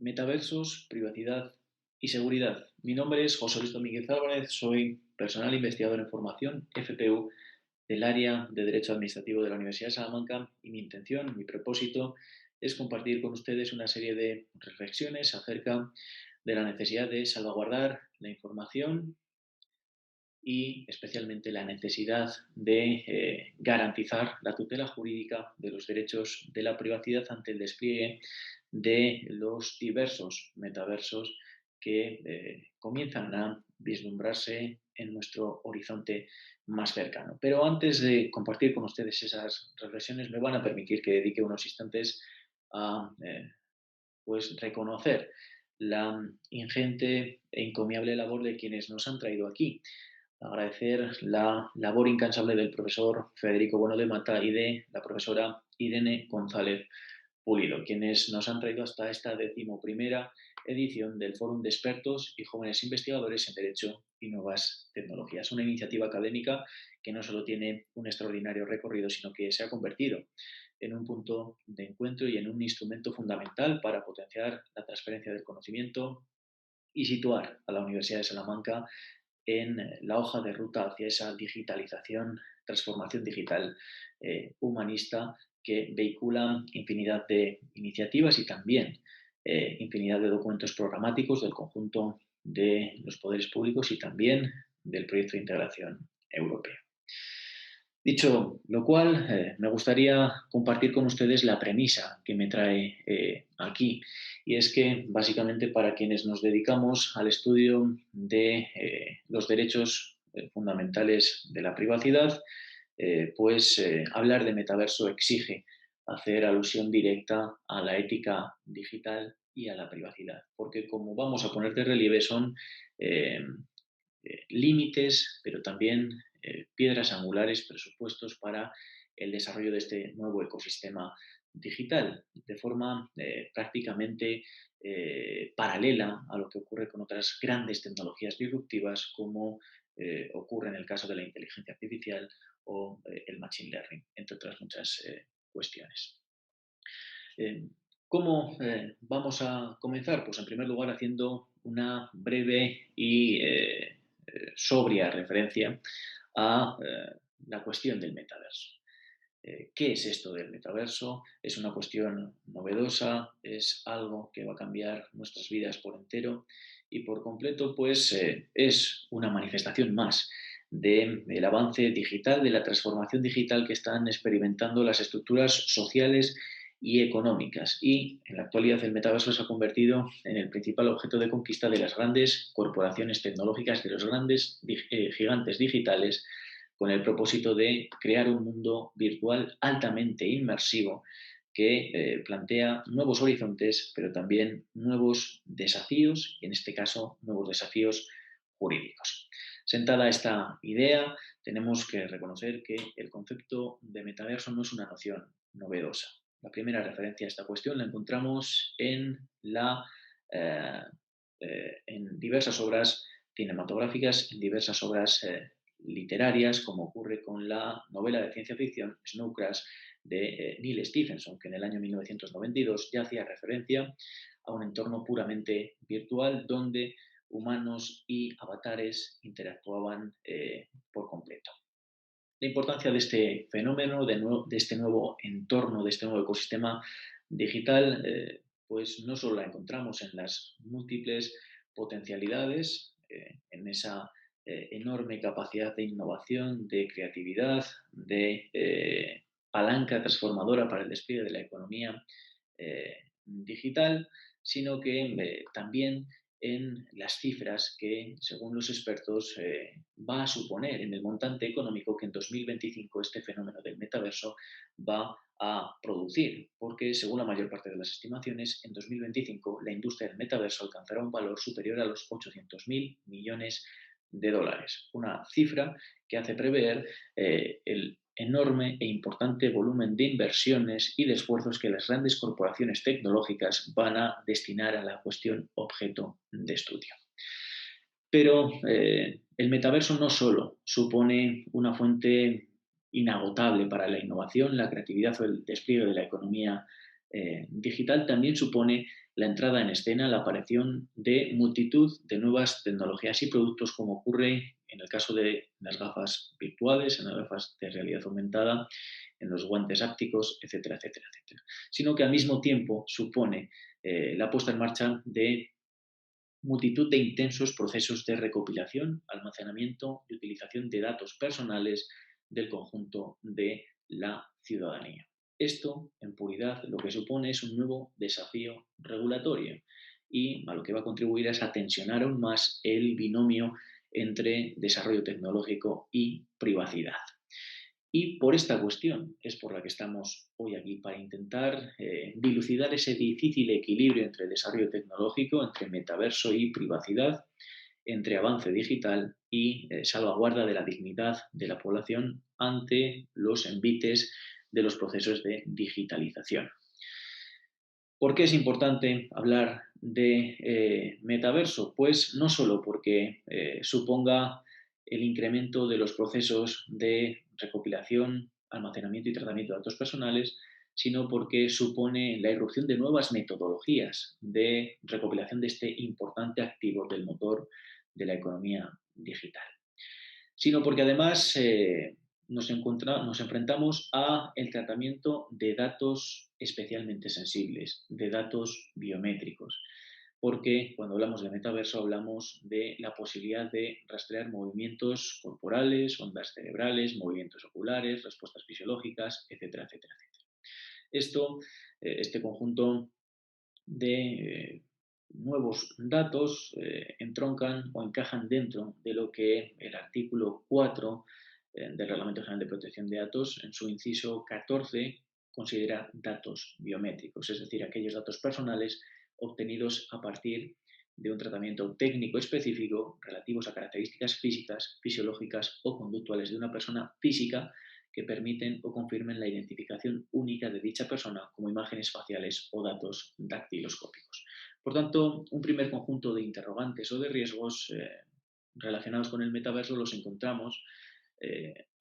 Metaversos, privacidad y seguridad. Mi nombre es José Luis Domínguez Álvarez, soy personal investigador en formación, FPU, del área de Derecho Administrativo de la Universidad de Salamanca y mi intención, mi propósito es compartir con ustedes una serie de reflexiones acerca de la necesidad de salvaguardar la información y especialmente la necesidad de garantizar la tutela jurídica de los derechos de la privacidad ante el despliegue de los diversos metaversos que comienzan a vislumbrarse en nuestro horizonte más cercano. Pero antes de compartir con ustedes esas reflexiones, me van a permitir que dedique unos instantes a pues reconocer la ingente e encomiable labor de quienes nos han traído aquí. Agradecer la labor incansable del profesor Federico Bueno de Mata y de la profesora Irene González Pulido, quienes nos han traído hasta esta 11ª edición del Fórum de Expertos y Jóvenes Investigadores en Derecho y Nuevas Tecnologías. Una iniciativa académica que no solo tiene un extraordinario recorrido, sino que se ha convertido en un punto de encuentro y en un instrumento fundamental para potenciar la transferencia del conocimiento y situar a la Universidad de Salamanca en la hoja de ruta hacia esa digitalización, transformación digital humanista que vehicula infinidad de iniciativas y también infinidad de documentos programáticos del conjunto de los poderes públicos y también del proyecto de integración europeo. Dicho lo cual, me gustaría compartir con ustedes la premisa que me trae aquí, y es que básicamente para quienes nos dedicamos al estudio de los derechos fundamentales de la privacidad, hablar de metaverso exige hacer alusión directa a la ética digital y a la privacidad, porque como vamos a poner de relieve son eh, límites, pero también piedras angulares presupuestos para el desarrollo de este nuevo ecosistema digital, de forma prácticamente paralela a lo que ocurre con otras grandes tecnologías disruptivas, como ocurre en el caso de la inteligencia artificial o el machine learning, entre otras muchas cuestiones. Eh, ¿Cómo vamos a comenzar? Pues en primer lugar haciendo una breve y sobria referencia a la cuestión del metaverso. ¿Qué es esto del metaverso? Es una cuestión novedosa, es algo que va a cambiar nuestras vidas por entero y por completo, pues es una manifestación más del avance digital, de la transformación digital que están experimentando las estructuras sociales y económicas. Y en la actualidad el metaverso se ha convertido en el principal objeto de conquista de las grandes corporaciones tecnológicas, de los grandes gigantes digitales, con el propósito de crear un mundo virtual altamente inmersivo que plantea nuevos horizontes, pero también nuevos desafíos, y en este caso nuevos desafíos jurídicos. Sentada esta idea, tenemos que reconocer que el concepto de metaverso no es una noción novedosa. La primera referencia a esta cuestión la encontramos eh, en diversas obras cinematográficas, en diversas obras literarias, como ocurre con la novela de ciencia ficción Snow Crash de Neil Stephenson, que en el año 1992 ya hacía referencia a un entorno puramente virtual donde humanos y avatares interactuaban por completo. La importancia de este fenómeno, de este nuevo entorno, de este nuevo ecosistema digital, pues no solo la encontramos en las múltiples potencialidades, en esa enorme capacidad de innovación, de creatividad, de palanca transformadora para el despliegue de la economía digital, sino que también en las cifras que, según los expertos, va a suponer en el montante económico que en 2025 este fenómeno del metaverso va a producir, porque según la mayor parte de las estimaciones, en 2025 la industria del metaverso alcanzará un valor superior a los 800.000 millones de dólares, una cifra que hace prever el enorme e importante volumen de inversiones y de esfuerzos que las grandes corporaciones tecnológicas van a destinar a la cuestión objeto de estudio. Pero el metaverso no solo supone una fuente inagotable para la innovación, la creatividad o el despliegue de la economía digital, también supone la entrada en escena, la aparición de multitud de nuevas tecnologías y productos, como ocurre en el caso de las gafas virtuales, en las gafas de realidad aumentada, en los guantes ápticos, etcétera, etcétera, etcétera. Sino que al mismo tiempo supone la puesta en marcha de multitud de intensos procesos de recopilación, almacenamiento y utilización de datos personales del conjunto de la ciudadanía. Esto, en puridad, lo que supone es un nuevo desafío regulatorio y a lo que va a contribuir es a tensionar aún más el binomio entre desarrollo tecnológico y privacidad. Y por esta cuestión es por la que estamos hoy aquí, para intentar dilucidar ese difícil equilibrio entre desarrollo tecnológico, entre metaverso y privacidad, entre avance digital y salvaguarda de la dignidad de la población ante los envites de los procesos de digitalización. ¿Por qué es importante hablar de metaverso? Pues no solo porque suponga el incremento de los procesos de recopilación, almacenamiento y tratamiento de datos personales, sino porque supone la irrupción de nuevas metodologías de recopilación de este importante activo del motor de la economía digital, sino porque además nos enfrentamos a el tratamiento de datos especialmente sensibles, de datos biométricos, porque cuando hablamos de metaverso hablamos de la posibilidad de rastrear movimientos corporales, ondas cerebrales, movimientos oculares, respuestas fisiológicas, etcétera, etcétera, etcétera. Este conjunto de nuevos datos entroncan o encajan dentro de lo que el artículo 4 del Reglamento General de Protección de Datos, en su inciso 14, considera datos biométricos, es decir, aquellos datos personales obtenidos a partir de un tratamiento técnico específico relativos a características físicas, fisiológicas o conductuales de una persona física que permiten o confirmen la identificación única de dicha persona, como imágenes faciales o datos dactiloscópicos. Por tanto, un primer conjunto de interrogantes o de riesgos relacionados con el metaverso los encontramos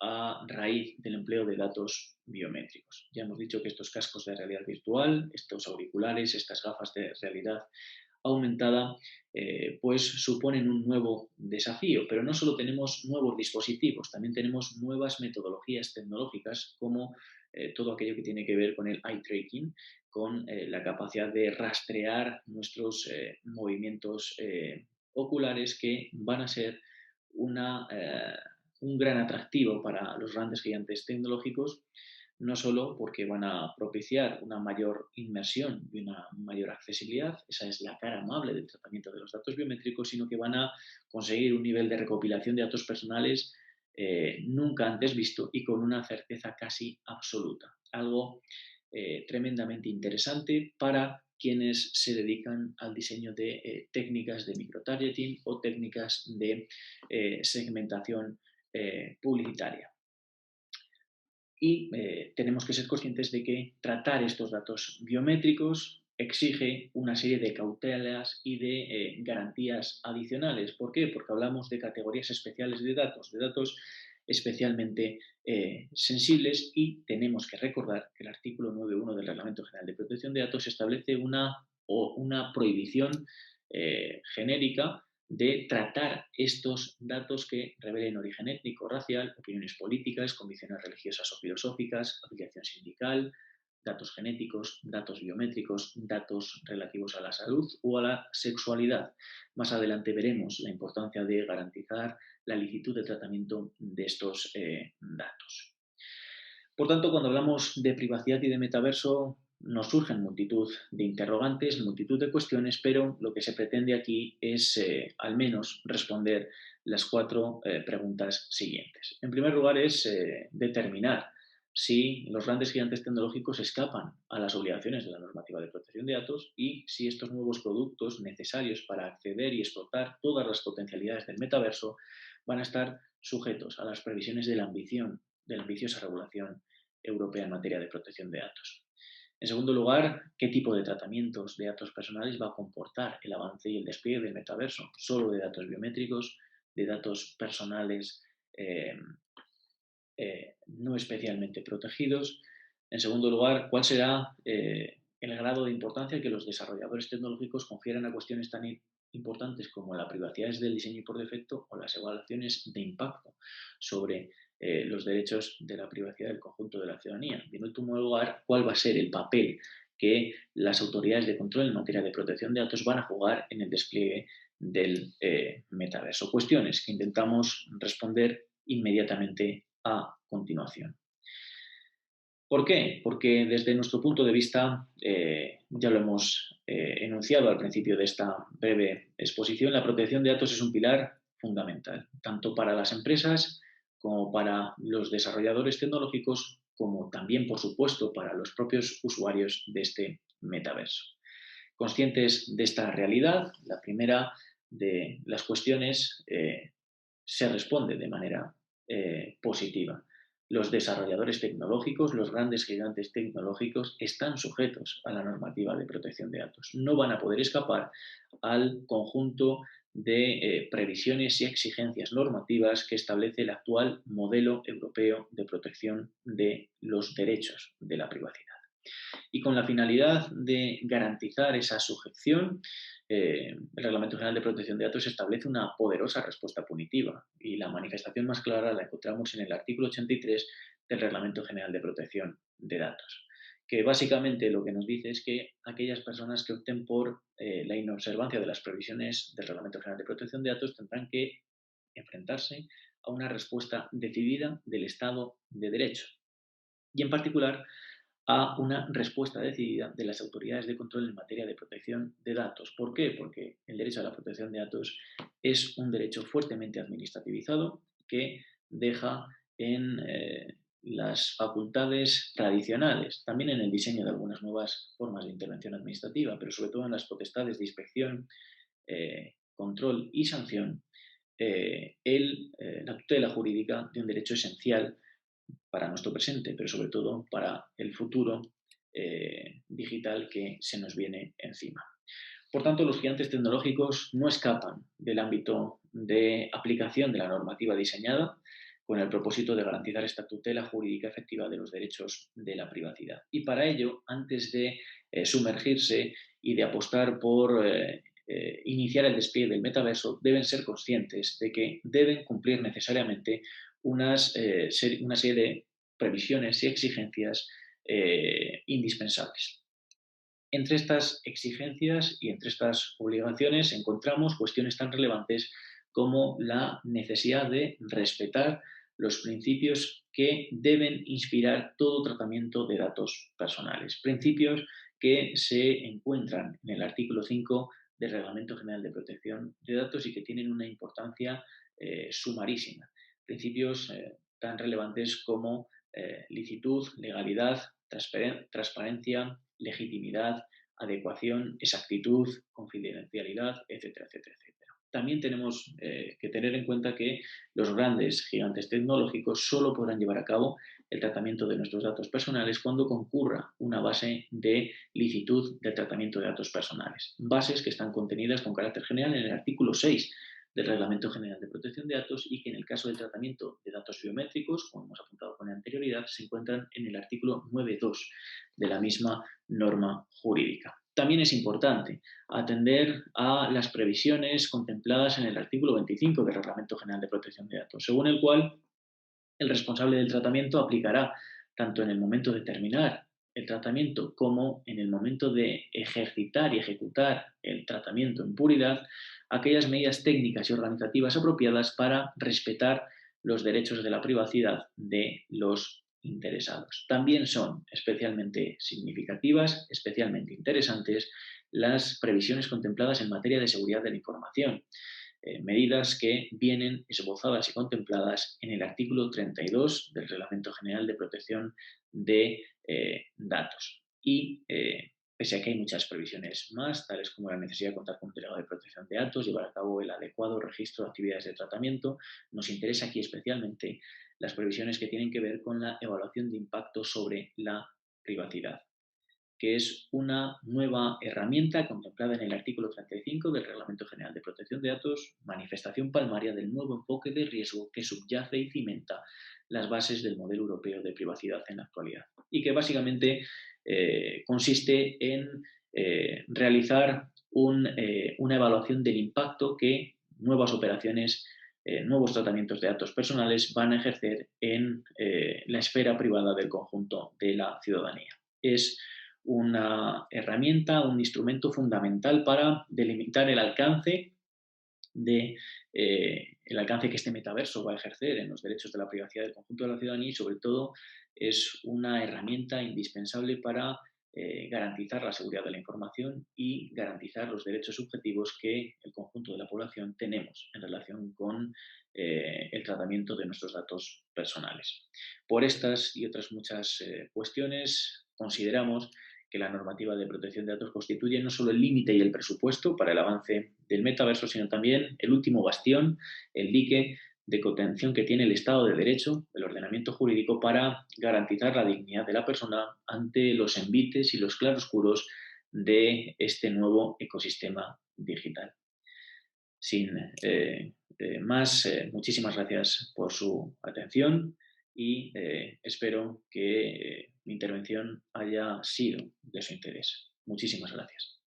a raíz del empleo de datos biométricos. Ya hemos dicho que estos cascos de realidad virtual, estos auriculares, estas gafas de realidad aumentada, pues suponen un nuevo desafío. Pero no solo tenemos nuevos dispositivos, también tenemos nuevas metodologías tecnológicas, como todo aquello que tiene que ver con el eye tracking, con la capacidad de rastrear nuestros movimientos oculares, que van a ser un gran atractivo para los grandes gigantes tecnológicos, no solo porque van a propiciar una mayor inmersión y una mayor accesibilidad, esa es la cara amable del tratamiento de los datos biométricos, sino que van a conseguir un nivel de recopilación de datos personales nunca antes visto y con una certeza casi absoluta. Algo tremendamente interesante para quienes se dedican al diseño de técnicas de microtargeting o técnicas de segmentación publicitaria. Y tenemos que ser conscientes de que tratar estos datos biométricos exige una serie de cautelas y de garantías adicionales. ¿Por qué? Porque hablamos de categorías especiales de datos especialmente sensibles, y tenemos que recordar que el artículo 9.1 del Reglamento General de Protección de Datos establece una prohibición genérica de tratar estos datos que revelen origen étnico, racial, opiniones políticas, convicciones religiosas o filosóficas, afiliación sindical, datos genéticos, datos biométricos, datos relativos a la salud o a la sexualidad. Más adelante veremos la importancia de garantizar la licitud de tratamiento de estos datos. Por tanto, cuando hablamos de privacidad y de metaverso, nos surgen multitud de interrogantes, multitud de cuestiones, pero lo que se pretende aquí es al menos responder las cuatro preguntas siguientes. En primer lugar, es determinar si los grandes gigantes tecnológicos escapan a las obligaciones de la normativa de protección de datos y si estos nuevos productos necesarios para acceder y explotar todas las potencialidades del metaverso van a estar sujetos a las previsiones de la ambiciosa regulación europea en materia de protección de datos. En segundo lugar, ¿qué tipo de tratamientos de datos personales va a comportar el avance y el despliegue del metaverso? ¿Solo de datos biométricos, de datos personales no especialmente protegidos? En segundo lugar, ¿cuál será el grado de importancia que los desarrolladores tecnológicos confieren a cuestiones tan importantes como la privacidad del diseño por defecto o las evaluaciones de impacto sobre los derechos de la privacidad del conjunto de la ciudadanía. Y en último lugar, cuál va a ser el papel que las autoridades de control en materia de protección de datos van a jugar en el despliegue del metaverso. Cuestiones que intentamos responder inmediatamente a continuación. ¿Por qué? Porque desde nuestro punto de vista, ya lo hemos enunciado al principio de esta breve exposición, la protección de datos es un pilar fundamental, tanto para las empresas como para los desarrolladores tecnológicos, como también, por supuesto, para los propios usuarios de este metaverso. Conscientes de esta realidad, la primera de las cuestiones se responde de manera positiva. Los desarrolladores tecnológicos, los grandes gigantes tecnológicos, están sujetos a la normativa de protección de datos. No van a poder escapar al conjunto de previsiones y exigencias normativas que establece el actual modelo europeo de protección de los derechos de la privacidad. Y con la finalidad de garantizar esa sujeción, el Reglamento General de Protección de Datos establece una poderosa respuesta punitiva y la manifestación más clara la encontramos en el artículo 83 del Reglamento General de Protección de Datos, que básicamente lo que nos dice es que aquellas personas que opten por la inobservancia de las previsiones del Reglamento General de Protección de Datos tendrán que enfrentarse a una respuesta decidida del Estado de Derecho y, en particular, a una respuesta decidida de las autoridades de control en materia de protección de datos. ¿Por qué? Porque el derecho a la protección de datos es un derecho fuertemente administrativizado que deja en las facultades tradicionales, también en el diseño de algunas nuevas formas de intervención administrativa, pero sobre todo en las potestades de inspección, control y sanción, la tutela jurídica de un derecho esencial para nuestro presente, pero sobre todo para el futuro digital que se nos viene encima. Por tanto, los gigantes tecnológicos no escapan del ámbito de aplicación de la normativa diseñada con el propósito de garantizar esta tutela jurídica efectiva de los derechos de la privacidad. Y para ello, antes de sumergirse y de apostar por iniciar el despliegue del metaverso, deben ser conscientes de que deben cumplir necesariamente una serie de previsiones y exigencias indispensables. Entre estas exigencias y entre estas obligaciones encontramos cuestiones tan relevantes como la necesidad de respetar los principios que deben inspirar todo tratamiento de datos personales. Principios que se encuentran en el artículo 5 del Reglamento General de Protección de Datos y que tienen una importancia sumarísima. Principios tan relevantes como licitud, legalidad, transparencia, legitimidad, adecuación, exactitud, confidencialidad, etcétera, etcétera, etcétera. También tenemos que tener en cuenta que los grandes gigantes tecnológicos solo podrán llevar a cabo el tratamiento de nuestros datos personales cuando concurra una base de licitud del tratamiento de datos personales. Bases que están contenidas con carácter general en el artículo 6 del Reglamento General de Protección de Datos y que en el caso del tratamiento de datos biométricos, como hemos apuntado con anterioridad, se encuentran en el artículo 9.2 de la misma norma jurídica. También es importante atender a las previsiones contempladas en el artículo 25 del Reglamento General de Protección de Datos, según el cual el responsable del tratamiento aplicará tanto en el momento de terminar el tratamiento como en el momento de ejercitar y ejecutar el tratamiento en puridad aquellas medidas técnicas y organizativas apropiadas para respetar los derechos de la privacidad de los interesados. También son especialmente significativas, especialmente interesantes, las previsiones contempladas en materia de seguridad de la información, medidas que vienen esbozadas y contempladas en el artículo 32 del Reglamento General de Protección de Datos. Y pese a que hay muchas previsiones más, tales como la necesidad de contar con un delegado de protección de datos, llevar a cabo el adecuado registro de actividades de tratamiento, nos interesa aquí especialmente las previsiones que tienen que ver con la evaluación de impacto sobre la privacidad, que es una nueva herramienta contemplada en el artículo 35 del Reglamento General de Protección de Datos, manifestación palmaria del nuevo enfoque de riesgo que subyace y cimenta las bases del modelo europeo de privacidad en la actualidad y que básicamente consiste en realizar una evaluación del impacto que nuevas operaciones, nuevos tratamientos de datos personales van a ejercer en la esfera privada del conjunto de la ciudadanía. Es una herramienta, un instrumento fundamental para delimitar el alcance que este metaverso va a ejercer en los derechos de la privacidad del conjunto de la ciudadanía y, sobre todo, es una herramienta indispensable para garantizar la seguridad de la información y garantizar los derechos subjetivos que el conjunto de la población tenemos en relación con el tratamiento de nuestros datos personales. Por estas y otras muchas cuestiones, consideramos que la normativa de protección de datos constituye no solo el límite y el presupuesto para el avance del metaverso, sino también el último bastión, el dique de contención que tiene el Estado de Derecho, el ordenamiento jurídico, para garantizar la dignidad de la persona ante los envites y los claroscuros de este nuevo ecosistema digital. Sin más, muchísimas gracias por su atención y espero que mi intervención haya sido de su interés. Muchísimas gracias.